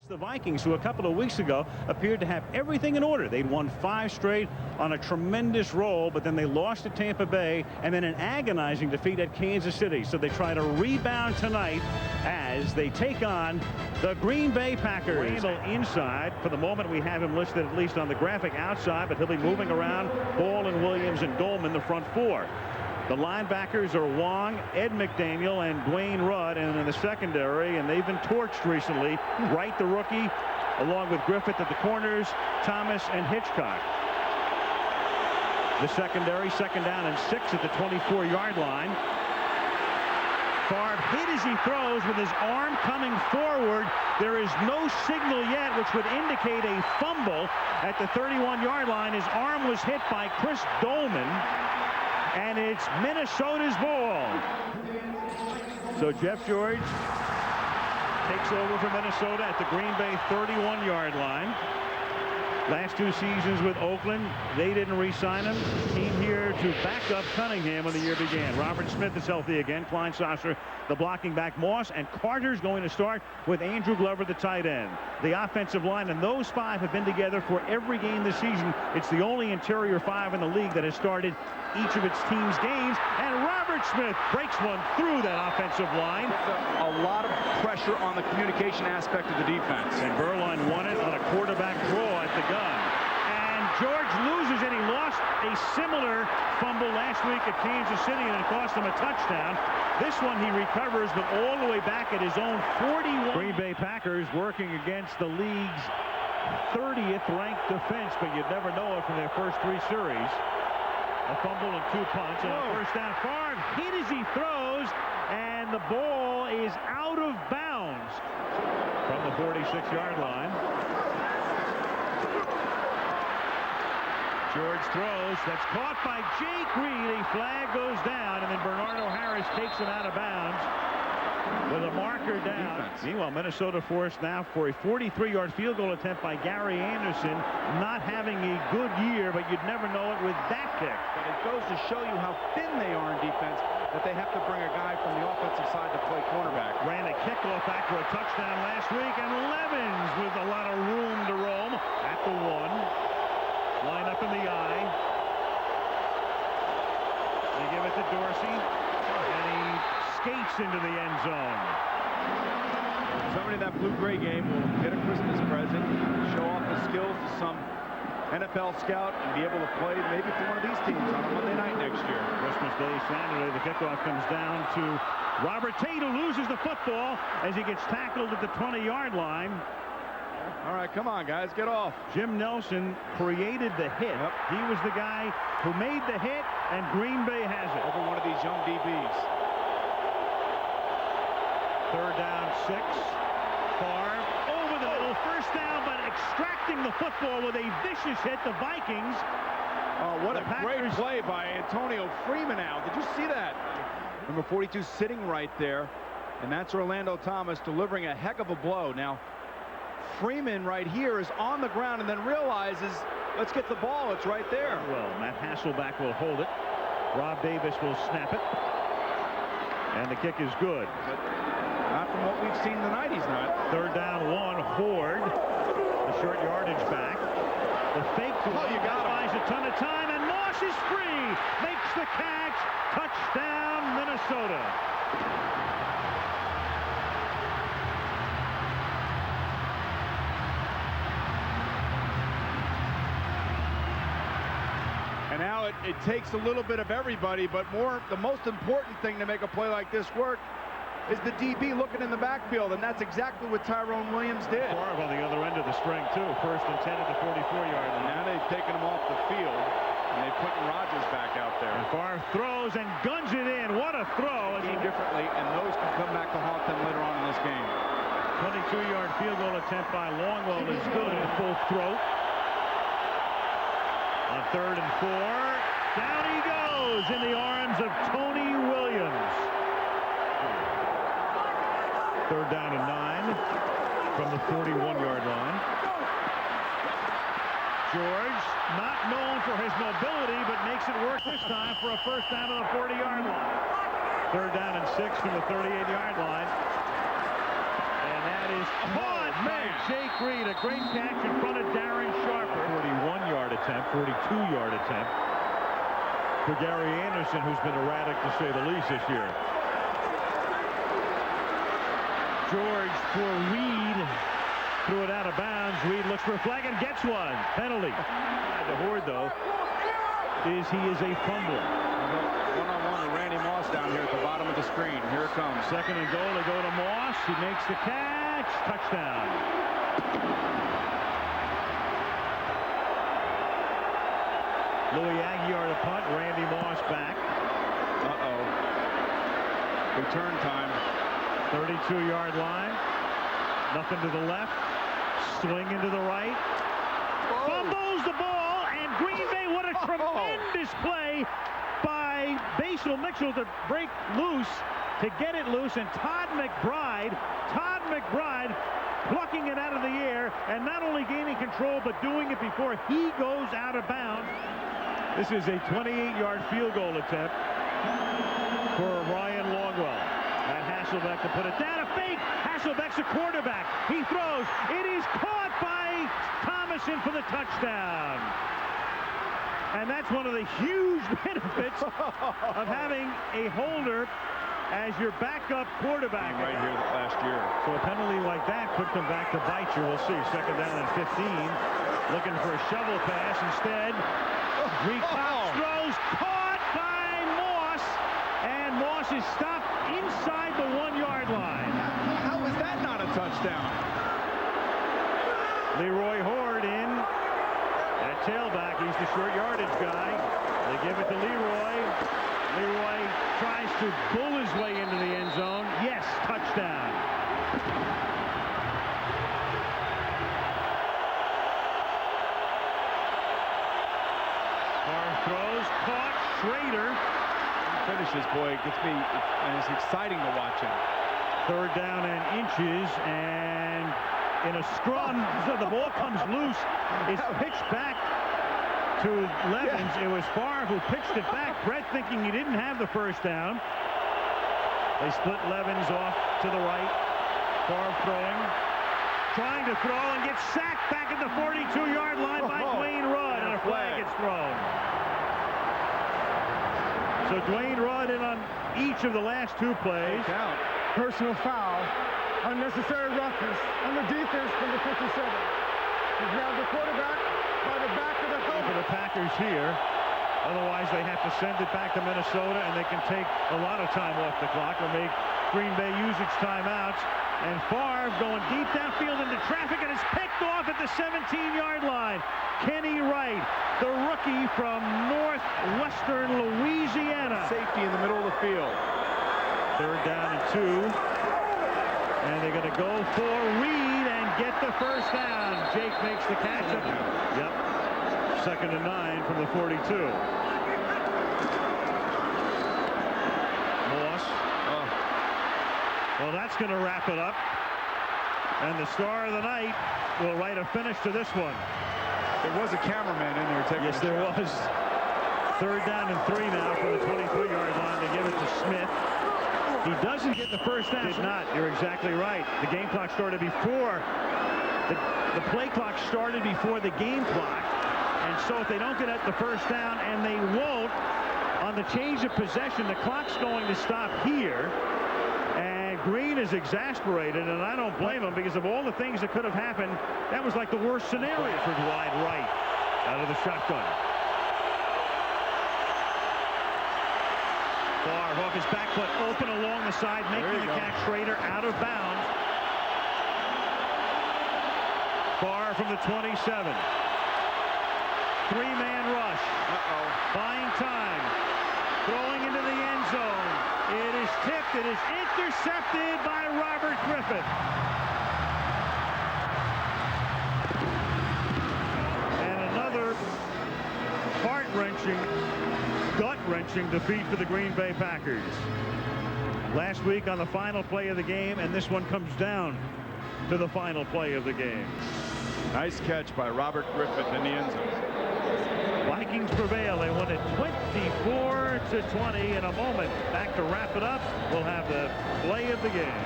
The Vikings, who a couple of weeks ago appeared to have everything in order. They'd won 5 straight on a tremendous roll, but then they lost to Tampa Bay and then an agonizing defeat at Kansas City. So they try to rebound tonight as they take on the Green Bay Packers. Randall inside. For the moment, we have him listed at least on the graphic outside, but he'll be moving around. Ball and Williams and Goldman, the front four. The linebackers are Wong, Ed McDaniel, and Dwayne Rudd, and in the secondary, and they've been torched recently. Wright, the rookie, along with Griffith at the corners, Thomas and Hitchcock. The secondary, second down and 6 at the 24-yard line. Favre hit as he throws with his arm coming forward. There is no signal yet, which would indicate a fumble at the 31-yard line. His arm was hit by Chris Dolman. And it's Minnesota's ball. So Jeff George takes over for Minnesota at the Green Bay 31-yard line. Last 2 seasons with Oakland, they didn't re-sign him. Came here to back up Cunningham when the year began. Robert Smith is healthy again. Klein Sasser, the blocking back. Moss and Carter's going to start with Andrew Glover, the tight end. The offensive line, and those 5 have been together for every game this season. It's the only interior 5 in the league that has started each of its team's games. And Robert Smith breaks one through that offensive line. A lot of pressure on the communication aspect of the defense. And Berline won it on a quarterback draw at the gun. And George loses, and he lost a similar fumble last week at Kansas City, and it cost him a touchdown. This one he recovers, but all the way back at his own 41. Green Bay Packers working against the league's 30th ranked defense, but you'd never know it from their first 3 series. A fumble and 2 punts and a first down. Favre hit as he throws, and the ball is out of bounds from the 46-yard line. George throws. That's caught by Jake Reed. A flag goes down, and then Bernardo Harris takes him out of bounds with a marker down. Meanwhile, Minnesota forced now for a 43-yard field goal attempt by Gary Anderson. Not having a good year, but you'd never know it with that kick. But it goes to show you how thin they are in defense, that they have to bring a guy from the offensive side to play cornerback. Ran a kickoff back for a touchdown last week, and Levens with a lot of room to roam at the 1. Line up in the eye. They give it to Dorsey, and he skates into the end zone. Somebody in that blue-gray game will get a Christmas present, show off his skills to some NFL scout, and be able to play maybe for one of these teams on a Monday night next year. Christmas Day, Saturday, the kickoff comes down to Robert Tate, who loses the football as he gets tackled at the 20-yard line. All right, come on, guys, get off. Jim Nelson created the hit. Yep. He was the guy who made the hit, and Green Bay has it. Over one of these young DBs. Third down, 6. Favre over the middle, first down, but extracting the football with a vicious hit. The Vikings. Oh, what a great play by Antonio Freeman now. Did you see that? Number 42 sitting right there, and that's Orlando Thomas delivering a heck of a blow. Now, Freeman right here is on the ground and then realizes, let's get the ball. It's right there. Well, Matt Hasselback will hold it. Rob Davis will snap it. And the kick is good. But not from what we've seen tonight, he's not. Third down, 1. Horde, the short yardage back. The fake to you got him. buys a ton of time, and Moss is free. Makes the catch. Touchdown, Minnesota. And now it takes a little bit of everybody, but the most important thing to make a play like this work is the DB looking in the backfield, and that's exactly what Tyrone Williams did. Favre on the other end of the string, too. First and 10 at the 44-yard line. Now they've taken him off the field, and they've put Rodgers back out there. And Favre throws and guns it in. What a throw. Game differently, and those can come back to haunt them later on in this game. 22-yard field goal attempt by Longwell is good at full throat. On 3rd and 4, down he goes in the arms of Tony Williams. 3rd down and 9 from the 41-yard line. George, not known for his mobility, but makes it work this time for a first down on the 40-yard line. 3rd down and 6 from the 38-yard line. And that That is caught by Jake Reed. A great catch in front of Darren Sharper. 41-yard attempt, 42-yard attempt for Gary Anderson, who's been erratic to say the least this year. George for Reed. Threw it out of bounds. Reed looks for a flag and gets one. Penalty. The Horde, though, is he is a fumbler. One-on-one with Randy Moss down here at the bottom of the screen. Here it comes. Second and goal. They go to Moss. He makes the catch. Touchdown. Louis Aguiar to punt. Randy Moss back. Uh-oh. Return time. 32-yard line. Nothing to the left. Swing into the right. Whoa. Fumbles the ball, and Green Bay, what a tremendous play by Basil Mitchell to break loose, to get it loose, and Todd McBride plucking it out of the air, and not only gaining control, but doing it before he goes out of bounds. This is a 28-yard field goal attempt for Ryan Longwell. At Hasselbeck to put it down. A fake. Hasselbeck's a quarterback. He throws. It is caught by Thomason for the touchdown. And that's one of the huge benefits of having a holder as your backup quarterback. Right here last year. So a penalty like that could come back to bite you. We'll see. Second down and 15. Looking for a shovel pass instead. Cox throws. Caught by Moss. And Moss is stopped inside the 1-yard line. How is that not a touchdown? Leroy Horde in at tailback. He's the short yardage guy. They give it to Leroy. Leroy tries to bull his way into the end zone. Yes, touchdown. Favre throws, caught. Schrader. Finishes, boy, gets me, and it's exciting to watch him. Third down and inches, and in a scrum, so the ball comes loose. It's pitched back to Levens. It was Favre who pitched it back. Brett thinking he didn't have the first down. They split Levens off to the right. Favre trying to throw, and gets sacked back at the 42-yard line by Dwayne Rudd, and a flag gets thrown. So Dwayne Rudd in on each of the last two plays. Personal foul, unnecessary roughness on the defense from the 57. He grabbed the quarterback by the back of the helmet. For the Packers here. Otherwise, they have to send it back to Minnesota, and they can take a lot of time off the clock or make Green Bay use its timeouts. And Favre going deep downfield into traffic, and it's picked off at the 17-yard line. Kenny Wright, the rookie from northwestern Louisiana. Safety in the middle of the field. Third down and 2. And they're going to go for Reed and get the first down. Jake makes the catch. Yep. Second and 9 from the 42. Moss. Well, that's going to wrap it up. And the star of the night will write a finish to this one. There was a cameraman in there taking Yes, there was. Third down and 3 now from the 23-yard line to give it to Smith. He doesn't get the first down. Did not. You're exactly right. The game clock started before. The play clock started before the game clock. And so if they don't get at the first down, and they won't, on the change of possession, the clock's going to stop here. And Green is exasperated, and I don't blame him, because of all the things that could have happened, that was like the worst scenario for wide right out of the shotgun. Favre off his back foot, open along the side, making the catch. Schrader out of bounds. Favre from the 27. Three-man rush. Buying time. Throwing into the end zone. It is tipped. It is intercepted by Robert Griffith. And another heart-wrenching, gut-wrenching defeat for the Green Bay Packers. Last week on the final play of the game, and this one comes down to the final play of the game. Nice catch by Robert Griffith in the end zone. Vikings prevail. They won it 24-20 in a moment. Back to wrap it up. We'll have the play of the game.